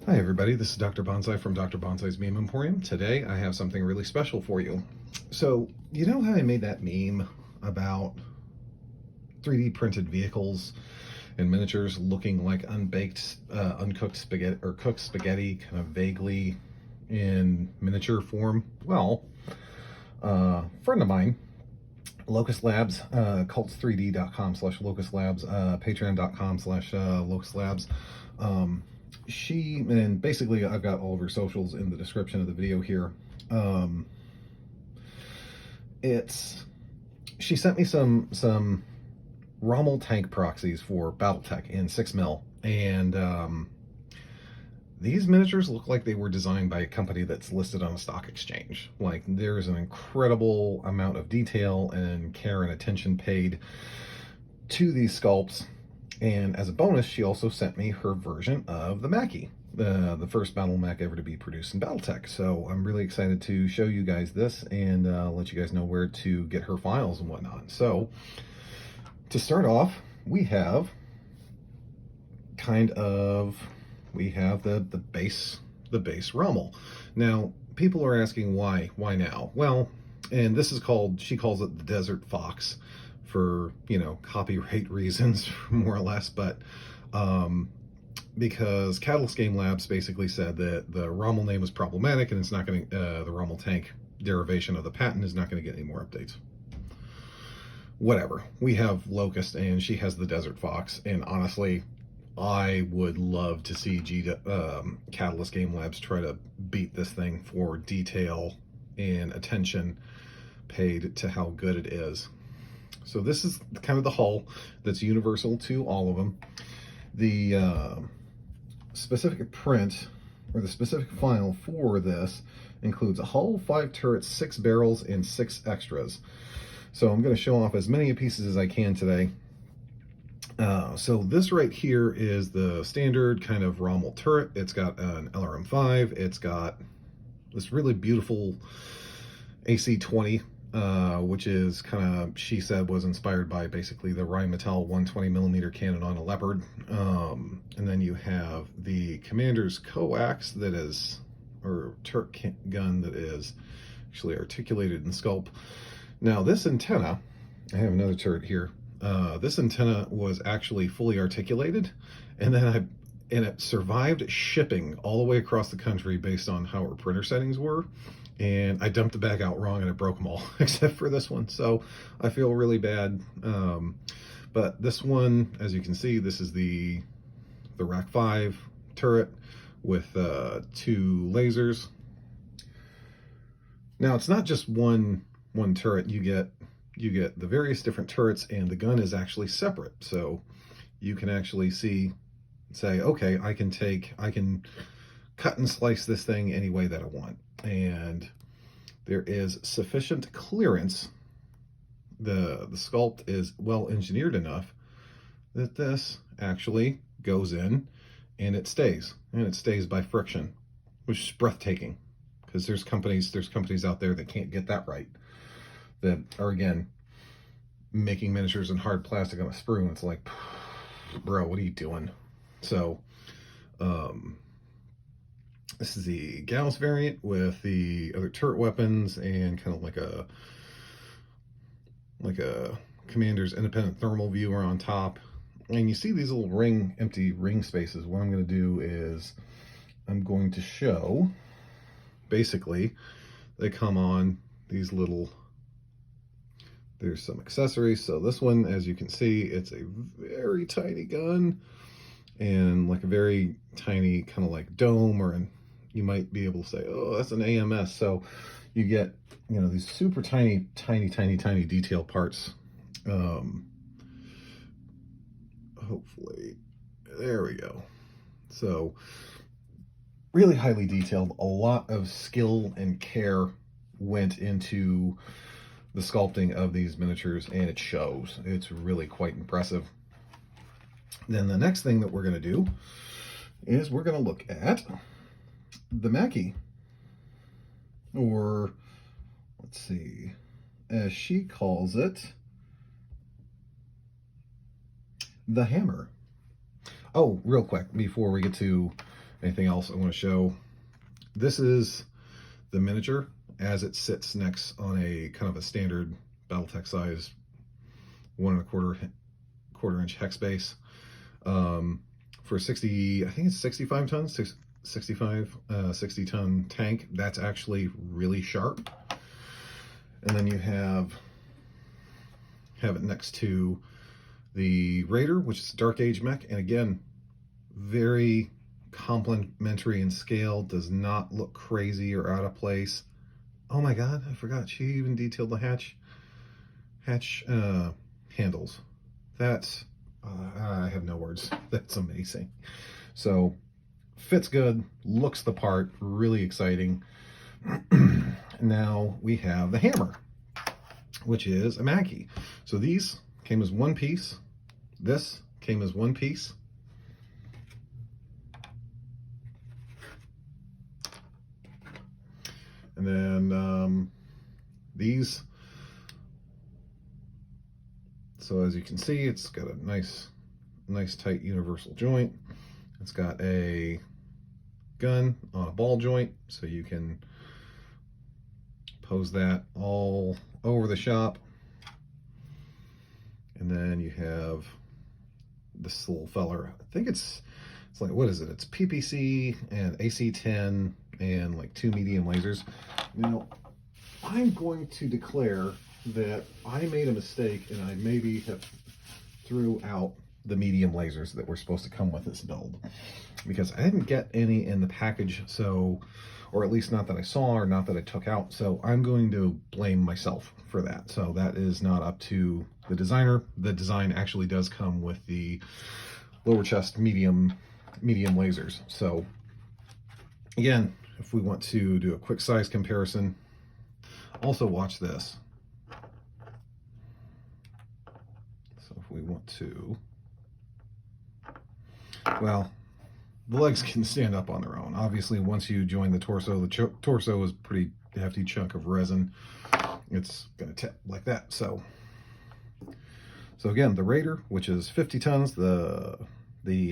Hi everybody, this is Dr. Bonsai from Dr. Bonsai's Meme Emporium. Today I have something really special for you. So, you know how I made that meme about 3D printed vehicles and miniatures looking like uncooked spaghetti or cooked spaghetti, kind of vaguely in miniature form? Well, a friend of mine, Locust Labs, cults3d.com/Locust Labs, patreon.com/Locust Labs. And basically I've got all of her socials in the description of the video here. It's She sent me some Rommel tank proxies for BattleTech in 6mm, and these miniatures look like they were designed by a company that's listed on a stock exchange. Like, there's an incredible amount of detail and care and attention paid to these sculpts. And as a bonus, she also sent me her version of the Mackie, the first battle mech ever to be produced in BattleTech. So I'm really excited to show you guys this and let you guys know where to get her files and whatnot. So to start off, we have the base Rommel. Now, people are asking why now? Well, and this is she calls it the Desert Fox for, copyright reasons, more or less, but because Catalyst Game Labs basically said that the Rommel name was problematic and it's not going to, the Rommel tank derivation of the patent is not going to get any more updates. Whatever. We have Locust and she has the Desert Fox, and honestly, I would love to see Catalyst Game Labs try to beat this thing for detail and attention paid to how good it is. So this is kind of the hull that's universal to all of them. The specific print, or the specific file for this, includes a hull, 5 turrets, 6 barrels, and 6 extras. So I'm going to show off as many pieces as I can today. So this right here is the standard kind of Rommel turret. It's got an LRM-5. It's got this really beautiful AC-20, which is kind of, she said, was inspired by basically the Rheinmetall 120mm cannon on a Leopard. And then you have the Commander's coax that is, or turret gun that is actually articulated in sculpt. Now this antenna, I have another turret here. This antenna was actually fully articulated, and then it survived shipping all the way across the country based on how our printer settings were. And I dumped the bag out wrong and it broke them all except for this one. So I feel really bad. But this one, as you can see, this is the Rack 5 turret with 2 lasers. Now it's not just one turret. You get the various different turrets, and the gun is actually separate. So you can actually say, okay, I can cut and slice this thing any way that I want. And there is sufficient clearance. The sculpt is well engineered enough that this actually goes in and it stays by friction, which is breathtaking, because there's companies out there that can't get that right, that are, again, making miniatures in hard plastic on a sprue, and it's like, bro, what are you doing? So this is the Gauss variant with the other turret weapons and kind of like a Commander's independent thermal viewer on top. And you see these little empty ring spaces. What I'm going to do is I'm going to show, basically, they come on these little, there's some accessories. So this one, as you can see, it's a very tiny gun and like a very tiny kind of like dome, or you might be able to say, oh, that's an AMS. So you get, these super tiny detail parts. Hopefully, there we go. So really highly detailed. A lot of skill and care went into the sculpting of these miniatures, and it shows. It's really quite impressive. Then the next thing that we're going to do is we're going to look at the Mackie, or let's see, as she calls it, the hammer. Oh, real quick, before we get to Anything else I want to show? This is the miniature as it sits next on a kind of a standard Battletech size 1 1/4 inch hex base. For 60, I think it's 65 tons, 60 ton tank. That's actually really sharp. And then you have it next to the Raider, which is a Dark Age mech, and again, very complementary in scale, does not look crazy or out of place. Oh my god, I forgot, she even detailed the hatch handles. That's I have no words. That's amazing. So fits good, looks the part, really exciting. Now we have the hammer, which is a Mackie. So these came as one piece. This came as one piece. And then these, so as you can see, it's got a nice tight universal joint. It's got a gun on a ball joint, so you can pose that all over the shop. And then you have this little feller. I think it's like, what is it? It's PPC and AC-10 and like 2 medium lasers. Now, I'm going to declare that I made a mistake and I maybe have threw out the medium lasers that were supposed to come with this build, because I didn't get any in the package, so, or at least not that I saw or not that I took out, so I'm going to blame myself for that. So that is not up to the designer. The design actually does come with the lower chest medium lasers. So again, if we want to do a quick size comparison, also watch this. So if we want to, well, the legs can stand up on their own. Obviously, once you join the torso is a pretty hefty chunk of resin. It's going to tip like that. So again, the Raider, which is 50 tons, the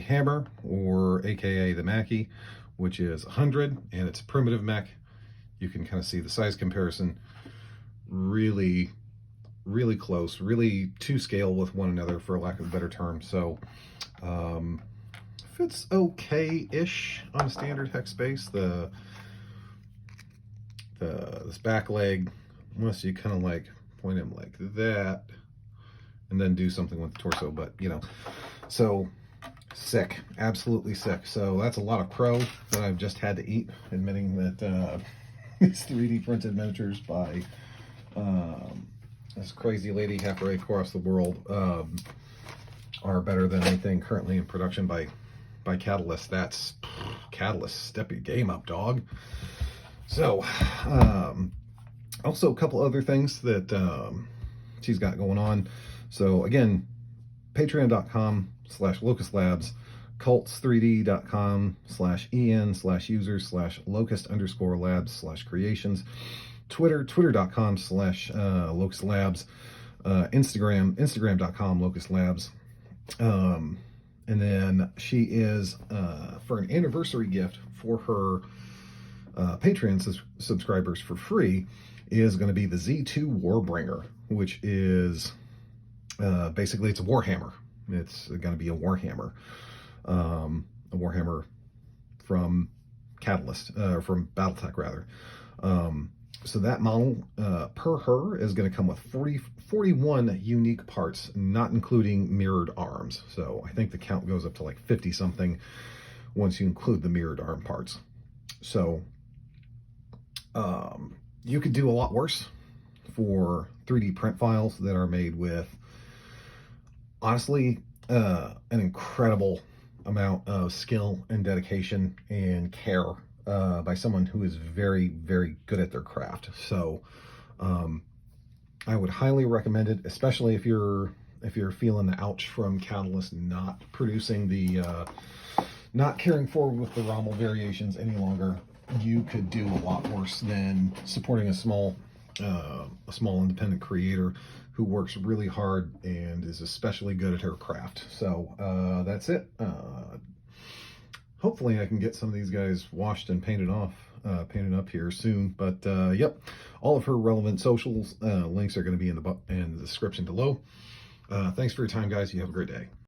hammer, or AKA the Mackie, which is 100, and it's a primitive mech. You can kind of see the size comparison. Really close, really to scale with one another, for lack of a better term. So fits okay-ish on a standard hex base. This back leg, unless you kind of like point him like that and then do something with the torso, but you know, so sick, absolutely sick. So that's a lot of crow that I've just had to eat, admitting that these 3D printed miniatures by this crazy lady halfway across the world are better than anything currently in production by Catalyst. That's Catalyst, step your game up, dog. So also a couple other things that she's got going on. So again, patreon.com/Locust Labs, cults3d.com/en/users/locust_labs/creations, twitter.com/Locust Labs, Instagram.com/Locust Labs. And then she is, for an anniversary gift for her Patreon subscribers for free, is going to be the Z2 Warbringer, which is basically, it's a Warhammer. It's going to be a Warhammer from Catalyst, from Battletech rather. So that model, per her, is going to come with 41 unique parts, not including mirrored arms. So I think the count goes up to like 50 something once you include the mirrored arm parts. So you could do a lot worse for 3D print files that are made with, honestly, an incredible amount of skill and dedication and care by someone who is very, very good at their craft. So I would highly recommend it, especially if you're feeling the ouch from Catalyst not producing the not carrying forward with the Rommel variations any longer. You could do a lot worse than supporting a small independent creator who works really hard and is especially good at her craft. So that's it. hopefully I can get some of these guys washed and painted off, painted up here soon. But yep, all of her relevant socials links are going to be in the description below. Thanks for your time, guys. You have a great day.